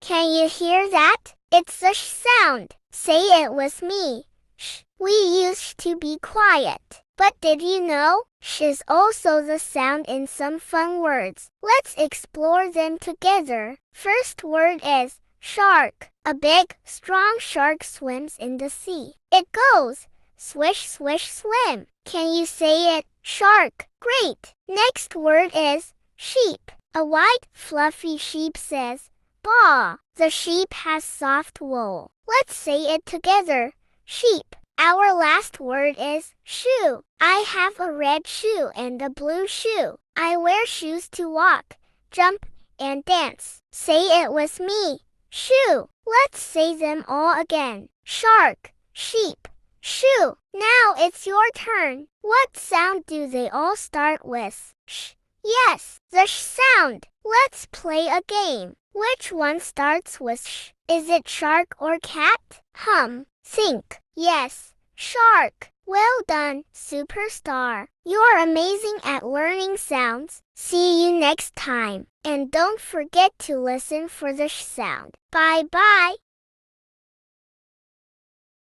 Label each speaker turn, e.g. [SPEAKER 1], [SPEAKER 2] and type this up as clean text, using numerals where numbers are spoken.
[SPEAKER 1] Can you hear that? It's the sh sound. Say it with me. Sh. We use sh to be quiet. But did you know? Sh is also the sound in some fun words. Let's explore them together. First word is shark. A big, strong shark swims in the sea. It goes swish, swish, swim. Can you say it? Shark. Great. Next word is sheep. A white, fluffy sheep says, baa. The sheep has soft wool. Let's say it together. Sheep. Our last word is shoe. I have a red shoe and a blue shoe. I wear shoes to walk, jump, and dance. Say it with me. Shoe. Let's say them all again. Shark, sheep, shoe. Now it's your turn. What sound do they all start with? Sh. Yes, the sh sound. Let's play a game. Which one starts with sh? Is it shark or cat? Think. Yes, shark. Well done, superstar. You're amazing at learning sounds. See you next time. And don't forget to listen for the sh sound. Bye-bye.